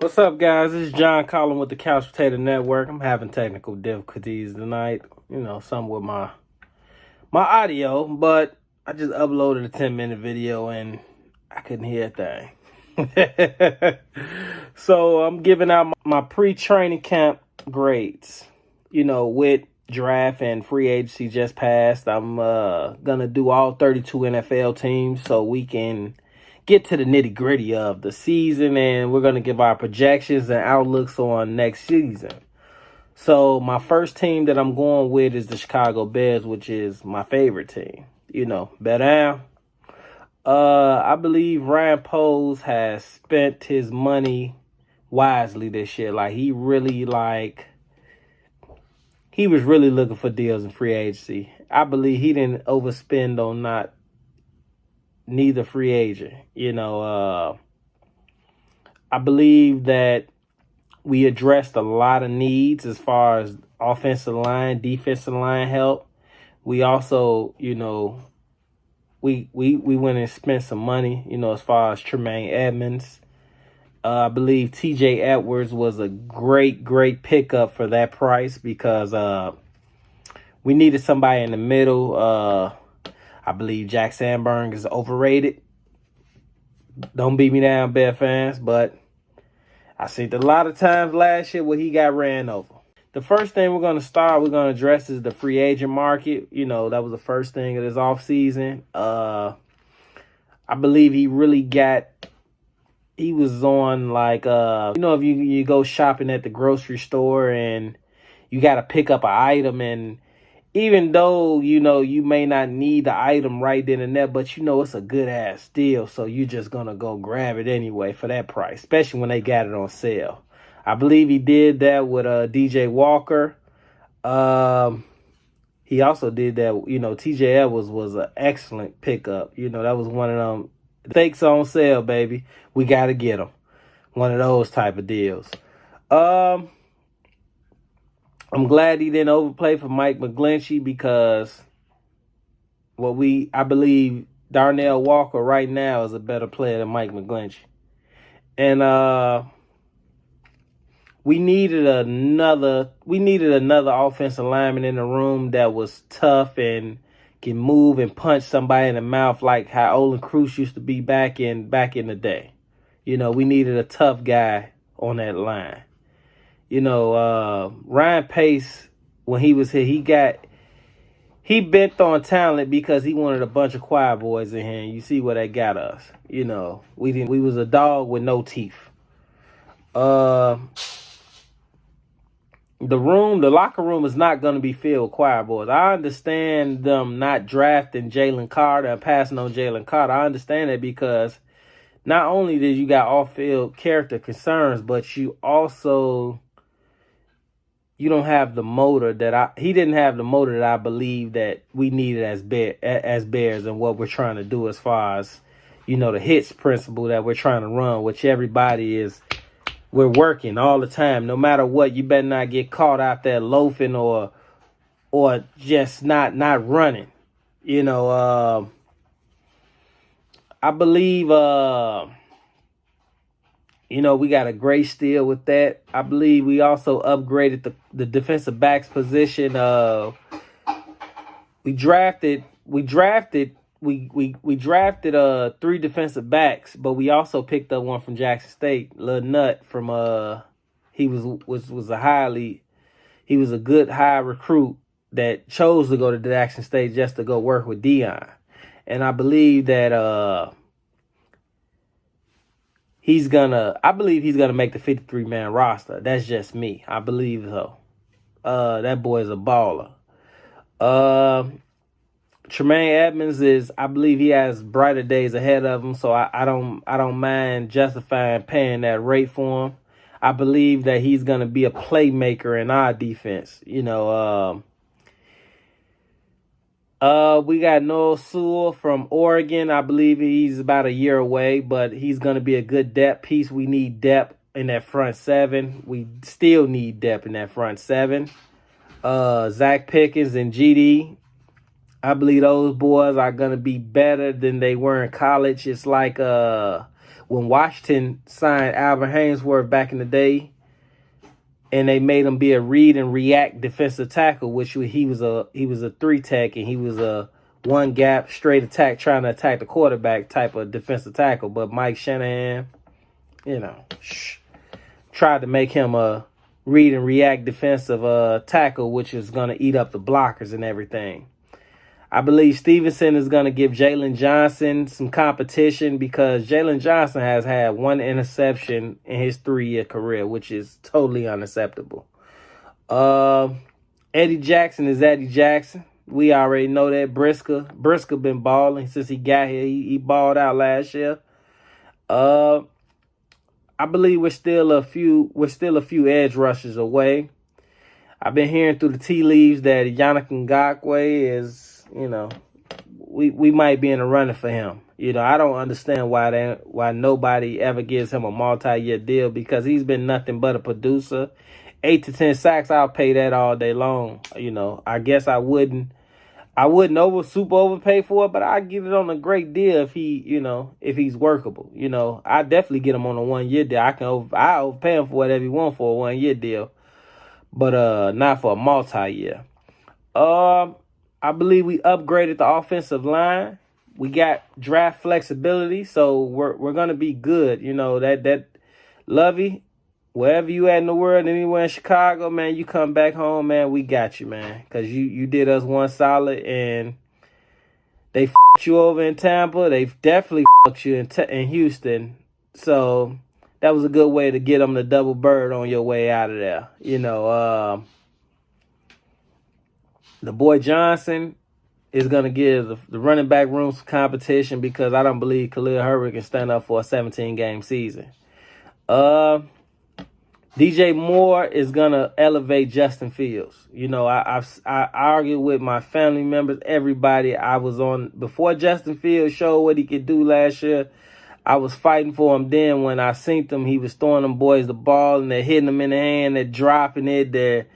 What's up, guys? This is John calling with the Couch Potato Network. I'm having technical difficulties tonight. Something with my audio, but I just uploaded a 10-minute video and I couldn't hear a thing. So I'm giving out my pre-training camp grades. With draft and free agency just passed, I'm gonna do all 32 NFL teams so we can get to the nitty-gritty of the season, and we're going to give our projections and outlooks on next season. So my first team that I'm going with is the Chicago Bears, which is my favorite team. Bet I believe Ryan Poles has spent his money wisely this year. He was really looking for deals in free agency. I believe he didn't overspend on neither free agent. I believe that we addressed a lot of needs as far as offensive line, defensive line help. We also, we went and spent some money, as far as Tremaine Edmonds. I believe TJ Edwards was a great pickup for that price because we needed somebody in the middle. I believe Jack Sandberg is overrated. Don't beat me down, Bear fans, but I seen a lot of times last year where he got ran over. The first thing we're going to address is the free agent market. That was the first thing of this offseason. I believe he was on if you go shopping at the grocery store and you got to pick up an item, and even though, you may not need the item right then and there, but it's a good ass deal. So you're just going to go grab it anyway for that price, especially when they got it on sale. I believe he did that with DJ Walker. He also did that, TJ Edwards was an excellent pickup. That was one of them. Steaks on sale, baby. We got to get them. One of those type of deals. I'm glad he didn't overplay for Mike McGlinchey because I believe Darnell Walker right now is a better player than Mike McGlinchey. And we needed another offensive lineman in the room that was tough and can move and punch somebody in the mouth like how Olin Cruz used to be back in the day. We needed a tough guy on that line. Ryan Pace, when he was here, he bent on talent because he wanted a bunch of choir boys in here. And you see where that got us. We was a dog with no teeth. The locker room is not going to be filled with choir boys. I understand them not drafting Jalen Carter and passing on Jalen Carter. I understand that because not only did you got off-field character concerns, but you don't have the motor he didn't have the motor that I believe that we needed as Bears and what we're trying to do as far as, the hits principle that we're trying to run, which we're working all the time. No matter what, you better not get caught out there loafing or just not running. I believe, we got a great steal with that. I believe we also upgraded the defensive backs position. We drafted 3 defensive backs, but we also picked up one from Jackson State, Lil Nut from he was a good high recruit that chose to go to Jackson State just to go work with Dion. And I believe that he's gonna make the 53-man roster. That's just me. I believe so. That boy is a baller. Tremaine Edmonds I believe he has brighter days ahead of him, so I don't mind justifying paying that rate for him. I believe that he's gonna be a playmaker in our defense. We got Noah Sewell from Oregon. I believe he's about a year away, but he's going to be a good depth piece. We need depth in that front 7. We still need depth in that front 7. Zach Pickens and GD, I believe those boys are going to be better than they were in college. It's like when Washington signed Albert Haynesworth back in the day, and they made him be a read and react defensive tackle, which he was a 3-tech, and he was a one gap straight attack trying to attack the quarterback type of defensive tackle. But Mike Shanahan, tried to make him a read and react defensive tackle, which is going to eat up the blockers and everything. I believe Stevenson is going to give Jalen Johnson some competition because Jalen Johnson has had one interception in his 3-year career, which is totally unacceptable. Eddie Jackson is Eddie Jackson. We already know that. Brisker been balling since he got here. He balled out last year. I believe we're still a few edge rushers away. I've been hearing through the tea leaves that Yannick Ngakoue is, we might be in a running for him. I don't understand why nobody ever gives him a multi-year deal because he's been nothing but a producer. 8 to 10 sacks, I'll pay that all day long. I guess I wouldn't super overpay for it, but I get it on a great deal if if he's workable. I definitely get him on a 1-year deal. I overpay him for whatever he wants for a 1-year deal, but not for a multi-year. I believe we upgraded the offensive line. We got draft flexibility, so we're gonna be good. That Lovey, wherever you at in the world, anywhere in Chicago, man, you come back home, man, we got you, man, because you did us one solid, and they f***ed you over in Tampa. They definitely f***ed you in Houston. So that was a good way to get them the double bird on your way out of there. The boy Johnson is going to give the running back room some competition because I don't believe Khalil Herbert can stand up for a 17-game season. DJ Moore is going to elevate Justin Fields. I argued with my family members, everybody I was on. Before Justin Fields showed what he could do last year, I was fighting for him then. When I seen him, he was throwing them boys the ball, and they're hitting them in the hand, they're dropping it, they're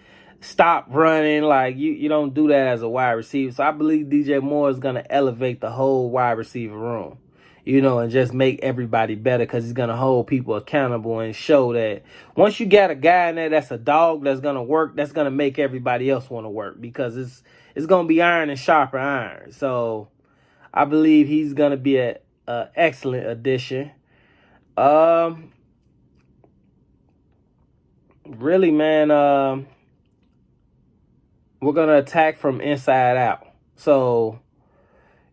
stop running. Like, you don't do that as a wide receiver. So I believe DJ Moore is going to elevate the whole wide receiver room, and just make everybody better because he's going to hold people accountable and show that once you got a guy in there that's a dog that's going to work, that's going to make everybody else want to work because it's going to be iron and sharper iron. So I believe he's going to be an excellent addition. Really, man, we're going to attack from inside out. So,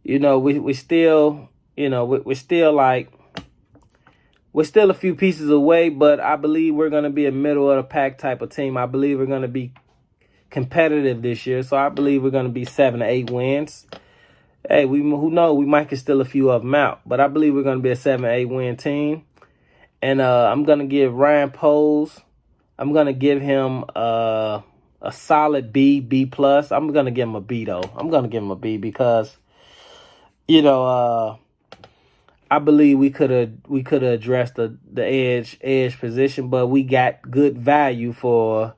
we still, we're still a few pieces away, but I believe we're going to be a middle of the pack type of team. I believe we're going to be competitive this year. So I believe we're going to be 7 to 8 wins. Hey, who knows? We might get still a few of them out, but I believe we're going to be a 7 to 8 win team. And I'm going to give Ryan Poles, I'm going to give him a solid B plus. I'm gonna give him a B though. I'm gonna give him a B because, I believe we could have addressed the edge position, but we got good value for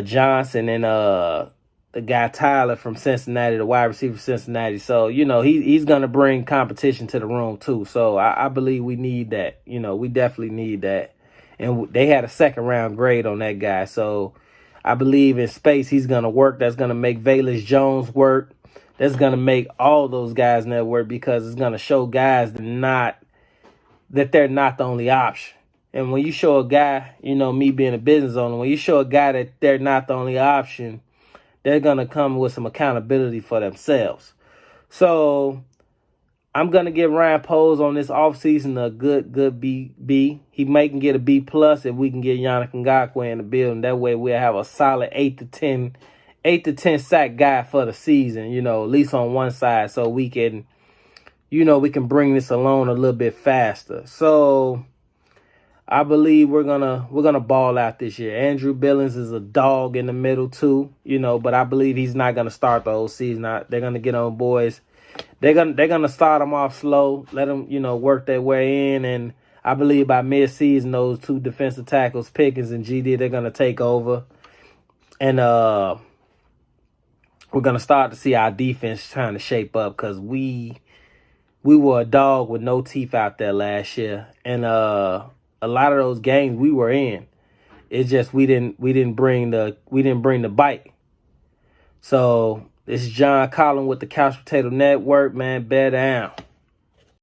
Johnson and the guy Tyler from Cincinnati, the wide receiver from Cincinnati. So he's gonna bring competition to the room too. So I believe we need that. We definitely need that, and they had a 2nd round grade on that guy. So I believe in space he's going to work. That's going to make Velus Jones work. That's going to make all those guys in there work because it's going to show guys that they're not the only option. And when you show a guy, me being a business owner, when you show a guy that they're not the only option, they're going to come with some accountability for themselves. So I'm going to give Ryan Poles on this offseason a good B. He may can get a B plus if we can get Yannick Ngakoue in the building. That way we'll have a solid 8 to 10 sack guy for the season, at least on one side, so we can, we can bring this along a little bit faster. So I believe we're gonna ball out this year. Andrew Billings is a dog in the middle too, but I believe he's not gonna start the whole season. They're gonna get on boys. They're gonna start them off slow, let them work their way in, and I believe by mid-season those 2 defensive tackles, Pickens and GD, they're gonna take over, and we're gonna start to see our defense trying to shape up because we we were a dog with no teeth out there last year, and a lot of those games we were in, it's just we didn't bring the bite. So this is John Collin with the Couch Potato Network, man. Bear down.